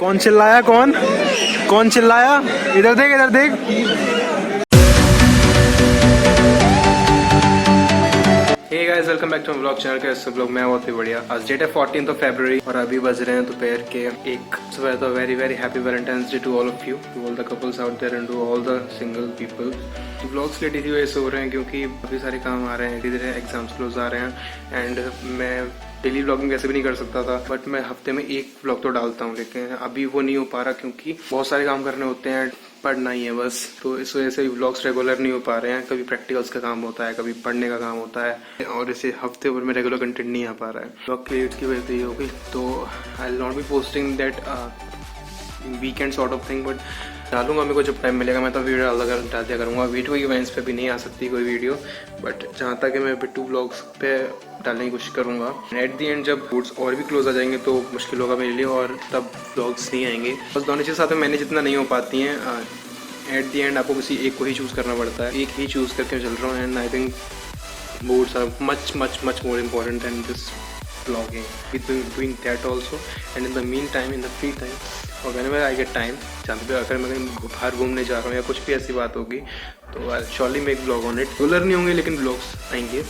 कौन चिल्लाया? कौन चिल्लाया? इधर देख, इधर देख। Hey guys, welcome back to vlog channel. कैसे व्लॉग में बहुत ही बढ़िया। आज डेट है 14th फरवरी और अभी बज रहे हैं दोपहर के 1। सुबह तो very very happy Valentine's day to all of you, to all the couples out there and to all the single people. Vlogs late इसी वजह से हो रहे हैं क्योंकि काफ़ी सारे काम आ रहे हैं, धीरे धीरे एग्जाम्स क्लोज आ रहे हैं एंड मैं डेली व्लॉगिंग वैसे भी नहीं कर सकता था, बट मैं हफ्ते में एक व्लॉग तो डालता हूँ, लेकिन अभी वो नहीं हो पा रहा क्योंकि बहुत सारे काम करने होते हैं, पढ़ना ही है बस। तो इस वजह से व्लॉग्स रेगुलर नहीं हो पा रहे हैं। कभी प्रैक्टिकल्स का काम होता है, कभी पढ़ने का काम होता है और इसे हफ्ते भर में रेगुलर कंटेंट नहीं आ पा रहा है। व्लॉग क्रिएट की वजह से ये हो गई। तो I will not be posting that weekend sort of thing, but डालूंगा मेरे को जब टाइम मिलेगा। मैं तो वीडियो डाल दिया करूँगा। वीडियो इवेंट्स पे भी नहीं आ सकती कोई वीडियो, बट जहाँ तक मैं बिट्टू व्लॉग्स पे डालने की कोश करूँगा। एट दी एंड जब बोर्ड्स और भी क्लोज आ जाएंगे तो मुश्किल होगा मेरे लिए और तब व्लॉग्स नहीं आएंगे। बस दोनों चीज़ साथ में मैनेज इतना नहीं हो पाती हैं। एट दी एंड आपको किसी एक को ही चूज़ करना पड़ता है। एक ही चूज़ करके मैं चल रहा हूँ and I think boards are much much much more important than this vlogging. We're doing that also, and in the meantime, in the free time, और whenever I get time, जहाँ पे अगर मैं कहीं बाहर घूमने जा रहा हूँ या कुछ भी ऐसी बात होगी तो I'll surely make vlog on it. Regular नहीं होंगे लेकिन vlogs आएंगे।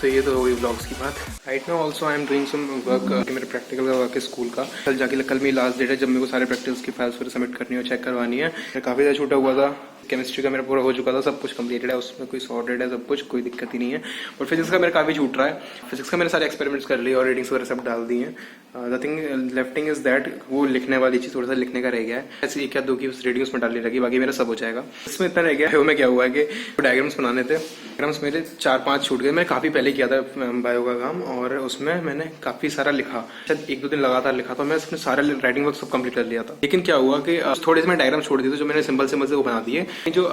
तो ये तो हो गई vlogs की बात। Right now also I am doing some work, मेरे प्रैक्टिकल का वर्क है स्कूल का। कल मेरी लास्ट डेट है जब मेरे को सारे प्रैक्टिकल्स की फाइल्स पूरे सबमिट करनी है और चेक करवानी है। काफ़ी ज़्यादा छूटा हुआ था। केमिस्ट्री का मेरा पूरा हो चुका था, सब कुछ कंप्लीटेड है, उसमें कोई सॉर्टेड है सब कुछ, कोई दिक्कत ही नहीं है। और फिजिक्स का मेरा काफ़ी छूट रहा है। फिजिक्स का मैंने सारे एक्सपेरिमेंट्स कर लिए और रीडिंग्स वगैरह सब डाल दी हैं। The thing lifting is that वो लिखने वाली चीज़ थोड़ा सा लिखने का रह गया है। ऐसे एक या दो की रीडिंग उसमें डालनी रहेगी, बाकी मेरा सब हो जाएगा। इसमें इतना रह गया है। में क्या हुआ है कि डायग्राम्स बनाने थे, डायग्राम्स मेरे 4-5 छूट गए। मैं काफ़ी पहले किया था बायो का काम और उसमें मैंने काफ़ी सारा लिखा, शायद 1-2 दिन लगातार लिखा था। मैं उसमें सारा राइटिंग वर्क सब कंप्लीट कर लिया था। लेकिन क्या हुआ कि थोड़े से मैं डायग्राम छोड़ दिए थे, जो मैंने सिंपल से वो बना दिए। जो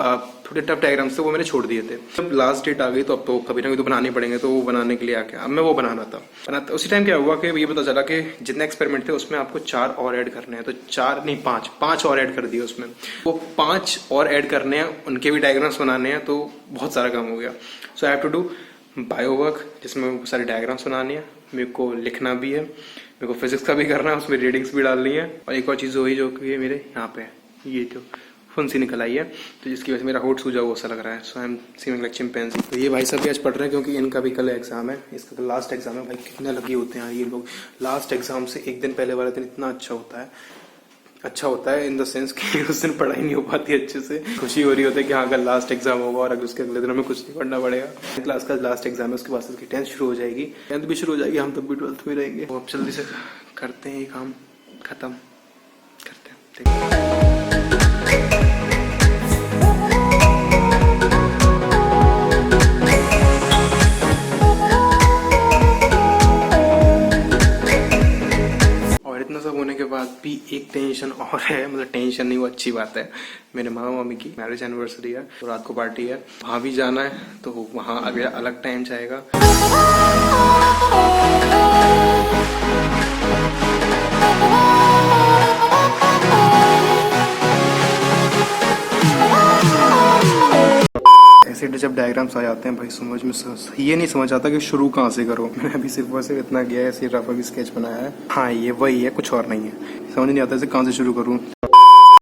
थोड़े टफ डायग्राम्स थे वो मैंने छोड़ दिए थे। जब लास्ट डेट आ गई तो अब तो कभी ना कभी तो बनाने पड़ेंगे, तो वो बनाने के लिए आके अब मैं वो बनाना था। उसी टाइम क्या हुआ कि ये पता चला कि जितने एक्सपेरिमेंट थे उसमें आपको 4 और ऐड करने हैं। तो 4 नहीं 5 और ऐड कर दिए उसमें। वो 5 और ऐड करने हैं, उनके भी डायग्राम्स बनाने हैं, तो बहुत सारा काम हो गया। So I have to do bio work जिसमें सारे डायग्राम्स बनाने हैं, मेरे को लिखना भी है, मेरे को फिजिक्स का भी करना है, उसमें रीडिंग्स भी डालनी है। और एक और चीज़ हुई जो कि मेरे यहाँ पे ये जो फुंसी निकल आई है, तो जिसकी वजह से मेरा होठ सूजा हुआ सा लग रहा है। So I am seeing like chimpanzee. तो ये भाई सब भी आज पढ़ रहे हैं क्योंकि इनका भी कल एग्जाम है। इसका लास्ट एग्जाम है। भाई कितने लगे होते हैं ये लोग। लास्ट एग्जाम से एक दिन पहले वाला दिन इतना अच्छा होता है इन द सेंस कि उस दिन पढ़ाई नहीं हो पाती अच्छे से। खुशी हो रही होती है कि हाँ कल लास्ट एग्जाम होगा और अगर उसके अगले दिन हमें कुछ नहीं पढ़ना पड़ेगा। क्लास का लास्ट एग्जाम है, उसके बाद उसकी 10th शुरू हो जाएगी। 10th भी शुरू हो जाएगी, हम तब भी 12th में रहेंगे। तो अब जल्दी से करते हैं ये काम खत्म करते हैं, ठीक है। होने के बाद भी एक टेंशन और है, मतलब टेंशन नहीं, वो अच्छी बात है। मेरे मामा मामी की मैरिज एनिवर्सरी है तो रात को पार्टी है, वहाँ भी जाना है, तो वहाँ अभी अलग टाइम जाएगा। ऐसे जब डायग्राम्स आ जाते हैं भाई समझ में ये नहीं समझ आता कि शुरू कहाँ से करो। मैंने अभी सिर्फ इतना किया है, सिर्फ रफ अभी स्केच बनाया है। हाँ ये वही है, कुछ और नहीं है। समझ नहीं आता कहाँ से शुरू करूँ।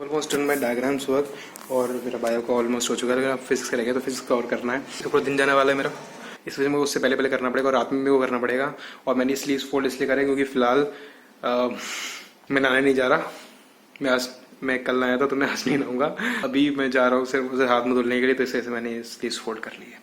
Almost done my diagrams work और मेरा बायो का ऑलमोस्ट हो चुका है। अगर फिजिक्स का रह गया तो फिजिक्स का और करना है। तो पूरा दिन जाने वाला है मेरा, इस वजह से मुझे उससे पहले करना पड़ेगा और रात में भी वो करना पड़ेगा। और मैंने इसलिए फोल्ड इसलिए करा क्योंकि फिलहाल मैं नहाने नहीं जा रहा। मैं कल आया था तो मैं आज नहीं नहाऊंगा। अभी मैं जा रहा हूँ सिर्फ उसे हाथ में धुलने के लिए, तो इसे मैंने स्लीव्स फोल्ड कर ली है।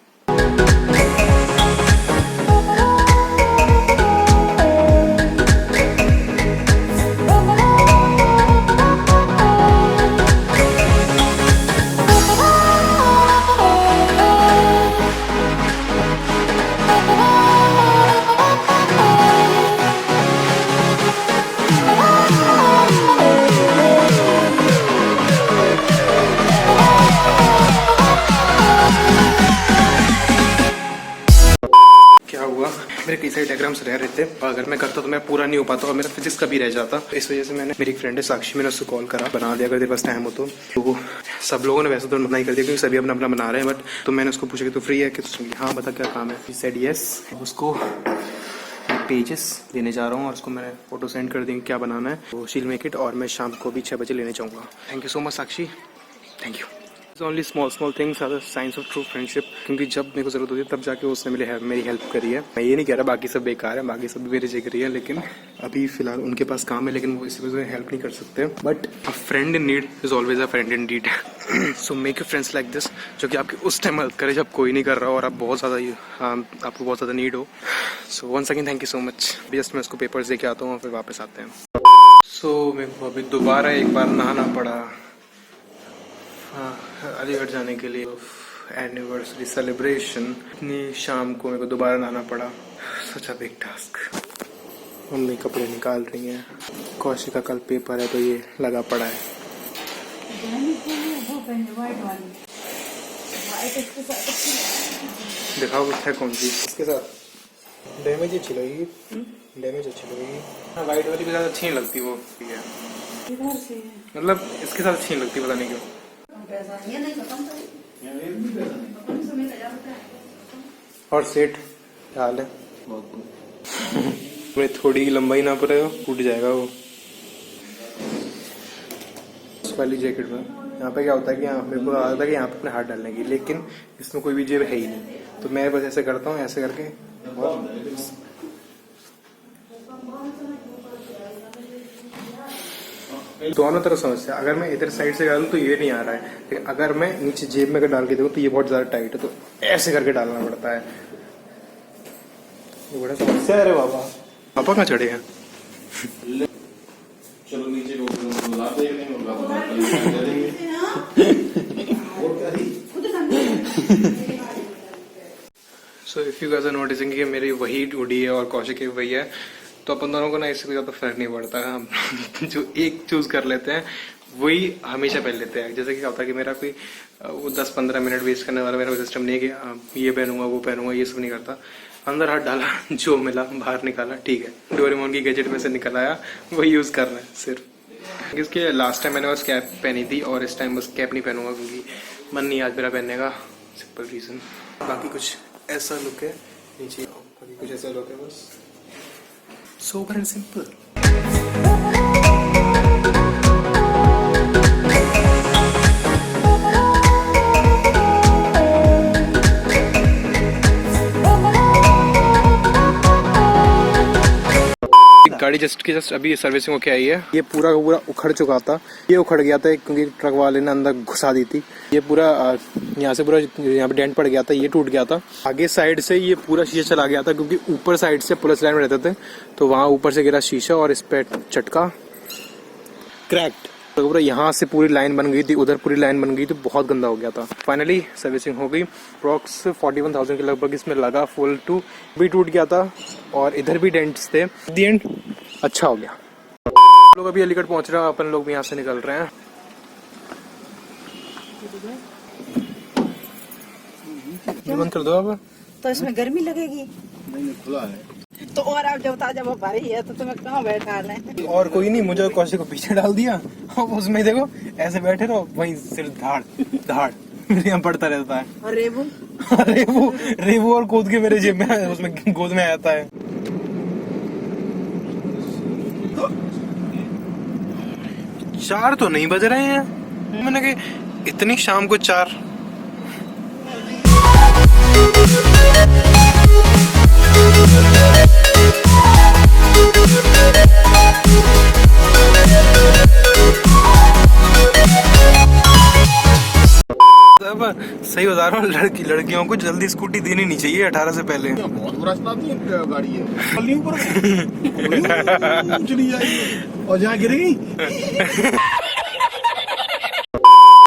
मेरे कई सारे डायग्राम्स रह रहे थे, अगर मैं करता तो मैं पूरा नहीं हो पाता और मेरा फिजिक्स का भी रह जाता। इस वजह से मैंने, मेरी फ्रेंड है साक्षी, मैंने उससे कॉल करा, बना दिया अगर तेरे पास टाइम हो तो। सब लोगों ने वैसे तो मना ही कर दिया क्योंकि सभी अपना अपना बना रहे हैं, बट तो मैंने उसको पूछा कि तू फ्री है कि हाँ बता क्या काम है। He said yes. उसको पेजेस लेने जा रहा हूँ और उसको मैंने फोटो सेंड कर दी क्या बनाना है, तो शील मेक इट, और मैं शाम को भी 6 बजे लेने जाऊँगा। Thank you so much Sakshi, thank you. Only small things are the science of true friendship, क्योंकि जब मेरे को जरूरत होती है तब जाके उसने मेरी हेल्प करी है। मैं ये नहीं कह रहा बाकी सब बेकार है, बाकी सब मेरी जिगरी है, लेकिन अभी फिलहाल उनके पास काम है, लेकिन वो इसी वजह से हेल्प नहीं कर सकते। But a friend in need is always a friend in deed. So make you friends like this, जो कि आपकी उस टाइम हेल्प करे जब कोई नहीं कर रहा हो और आप बहुत ज़्यादा आपको बहुत ज़्यादा नीड हो। So once again thank you so much. Just मैं इसको पेपर्स दे के आता हूँ और फिर वापस आते हैं। सो मेरे को अभी दोबारा एक बार नहाना पड़ा अलीगढ़ जाने के लिए, एनिवर्सरी सेलिब्रेशन। इतनी शाम को मेरे को दोबारा नहाना पड़ा, सच अ बिग टास्क। मम्मी कपड़े निकाल रही हैं, कौशिक का कल पेपर है तो ये लगा पड़ा है। दिखाओ कुछ है कौन सी इसके साथ। डैमेज अच्छी लगेगी, डैमेज अच्छी लगेगी। वाइट वाली भी ज़्यादा अच्छी नहीं लगती वो, ठीक है मतलब इसके साथ अच्छी नहीं लगती, पता नहीं क्यों। और सेट क्या हाल है? मैं थोड़ी लंबाई ना पड़े टूट जाएगा वो। इस वाली जैकेट में यहाँ पे क्या होता है कि यहाँ मेरे को आता है कि यहाँ पे अपने हाथ डालने की, लेकिन इसमें कोई भी जेब है ही नहीं, तो मैं बस ऐसे करता हूँ, ऐसे करके दोनों तरफ समस्या। अगर मैं इधर साइड से डालूं तो ये नहीं आ रहा है, लेकिन अगर मैं नीचे जेब में अगर डाल के देखूं तो ये बहुत ज्यादा टाइट है, तो ऐसे करके डालना पड़ता है। ये बड़ा समस्या है रे बाबा। पापा कहाँ चढ़े हैं? चलो नीचे so if you guys are noticing कि मेरी वही हुडी है और कौशिक की वही है, तो अपन दोनों को ना इससे कोई ज्यादा फर्क नहीं पड़ता है। हम जो एक चूज कर लेते हैं वही हमेशा पहन लेते हैं। जैसे कि होता है कि मेरा कोई वो 10-15 मिनट वेस्ट करने वाला मेरा सिस्टम नहीं है कि ये पहनूंगा वो पहनूंगा, ये सब नहीं करता। अंदर हाथ डाला, जो मिला बाहर निकाला, ठीक है। डोरेमोन की गैजेट में से निकल आया, वही यूज कर रहे हैं सिर्फ। इसके लास्ट टाइम मैंने बस कैप पहनी थी और इस टाइम बस कैप नहीं पहनूंगा क्योंकि मन नहीं आज मेरा पहनने का, सिंपल रीजन। बाकी कुछ ऐसा लुक है नीचे, बाकी कुछ ऐसा लुक है बस, sober and simple. गाड़ी जस्ट अभी सर्विसिंग होके आई है। ये पूरा का पूरा उखड़ चुका था, ये उखड़ गया था क्योंकि ट्रक वाले ने अंदर घुसा दी थी। ये पूरा यहाँ से पूरा यहाँ पे डेंट पड़ गया था, ये टूट गया था। आगे साइड से ये पूरा शीशा चला गया था क्योंकि ऊपर साइड से पुलिस लाइन में रहते थे, तो वहाँ ऊपर से गिरा शीशा और इस पे चटका, क्रैक्ड। तो पूरा यहाँ से पूरी लाइन बन गई थी, उधर पूरी लाइन बन गई थी, बहुत गंदा हो गया था। फाइनली सर्विसिंग हो गई, अप्रॉक्स 41,000 के लगभग इसमें लगा। फुल टू भी टूट गया था और इधर भी डेंट्स थे। दी एंड अच्छा हो गया। लोग अभी अलीगढ़ पहुंच रहे हैं, अपन लोग भी यहाँ से निकल रहे हैं। ये बंद कर दो अब। तो इसमें गर्मी लगेगी नहीं, खुला है तो। और आप जब वो भारी है तो तुम्हें कहाँ बैठा है? और कोई नहीं, मुझे कौशिक को पीछे डाल दिया, उसमें देखो ऐसे बैठे रहो, वहीं सिर्फ धाड़ धाड़ मेरे यहाँ पड़ता रहता है। और रेबू रेबू और कूद के मेरे जेब में उसमें गोद में आता है। चार तो नहीं बज रहे हैं, मैंने कहा इतनी शाम को 4। सही बता रहा हूँ, लड़कियों को जल्दी स्कूटी देनी नहीं चाहिए 18 से पहले। बहुत बुरा गाड़ी है चली जाएगी और जहाँ गिरेगी।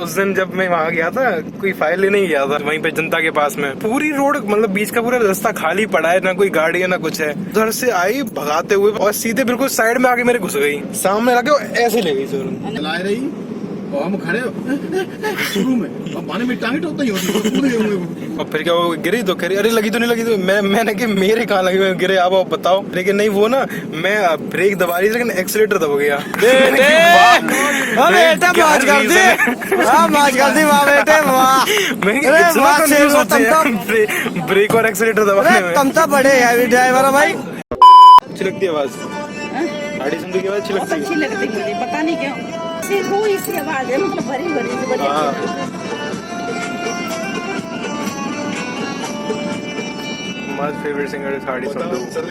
उस दिन जब मैं वहाँ गया था, कोई फाइल लेने गया था वहीं पे जनता के पास में, पूरी रोड मतलब बीच का पूरा रास्ता खाली पड़ा है, ना कोई गाड़ी है ना कुछ है। उधर से आई भगाते हुए और सीधे बिल्कुल साइड में आके मेरे घुस गई, सामने आके ऐसे ले गई जोर चला रही और हम खड़े शुरू में अब पानी में टांगे टोकते ही होती। और फिर क्या वो गिरी तो कह रही अरे लगी तो नहीं लगी, तो मैंने कि मेरे कहाँ लगी, गिरे आप बताओ। लेकिन नहीं, वो ना मैं ब्रेक दबा रही लेकिन एक्सीलेटर दब गया। ब्रेक और एक्सीलेटर दबाने में तुम तो बड़े हैवी ड्राइवर हो भाई। अच्छी लगती है आवाज, हाँ? साड़ी सुन की आवाज अच्छी बहुत लगती अच्छी लगती मुझे, पता नहीं क्यों सिर्फ वो इसी आवाज है, मतलब भरी भरी सी बड़ी हाँ। अच्छी लगती है। My favourite singer is sari Sandhu.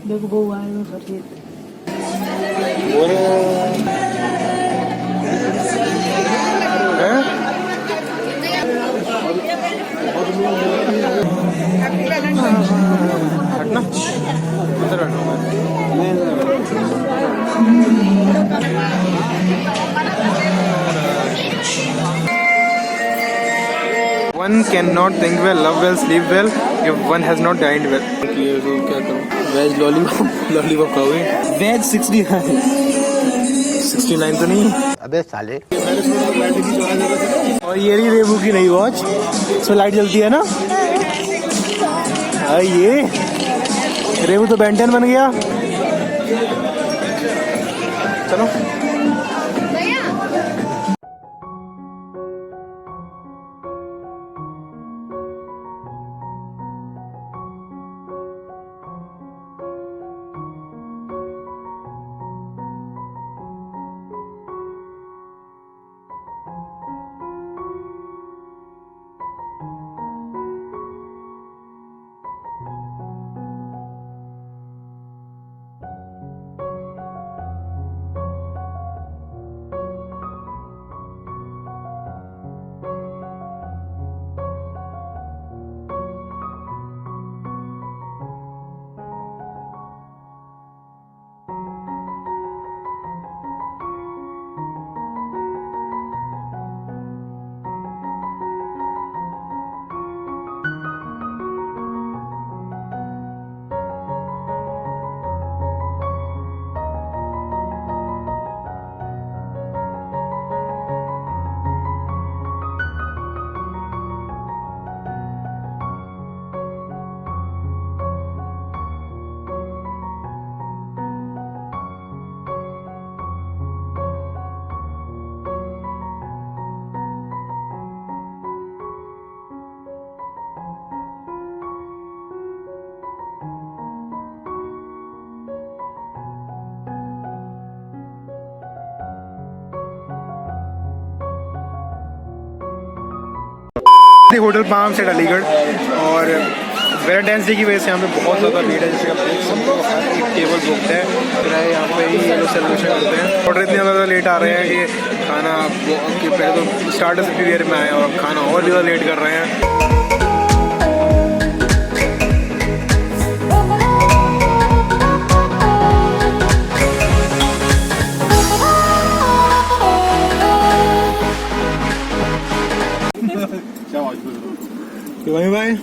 देखो वो आए हुए सफेद हटना अंदर One cannot think well, love well, sleep well if one has not dined well. क्या करूँ? Veg lollipop खाओगे? Veg 69 तो नहीं? अबे साले और ये रही रेबू की नई वॉच, इसमें लाइट जलती है ना? ये रेबू तो बेंटन बन गया। चलो होटल पाम सेट अलीगढ़ और वेलेंटाइंस डे की वजह से यहाँ पे बहुत ज़्यादा भीड़ है। जैसे आप देख सकते हो हर एक टेबल बुकड है, फिर यहाँ पे ही ये लोग सेलिब्रेशन करते हैं। ऑर्डर इतने ज़्यादा लेट आ रहे हैं कि खाना कि पहले तो स्टार्टर्स इतनी देर में आए और खाना और ज़्यादा लेट कर रहे हैं। Bye bye. Thank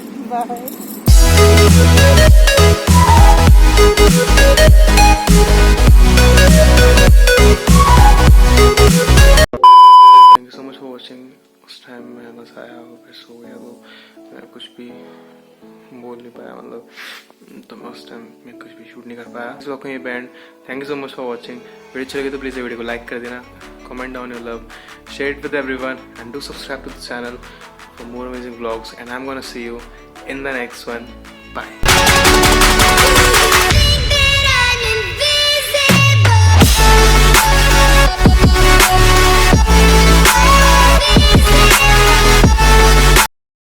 you so much for watching. उस टाइम मैं बस आया फिर सो गया तो मैं कुछ भी बोल नहीं पाया, मतलब तो मैं उस टाइम में कुछ भी शूट नहीं कर पाया। इस वक्त ये band. Thank you so much for watching. Video अच्छी लगी तो प्लीज़ वीडियो को लाइक कर देना, comment down your love, share it with everyone and do subscribe to the channel for more amazing vlogs, and I'm gonna see you in the next one. Bye.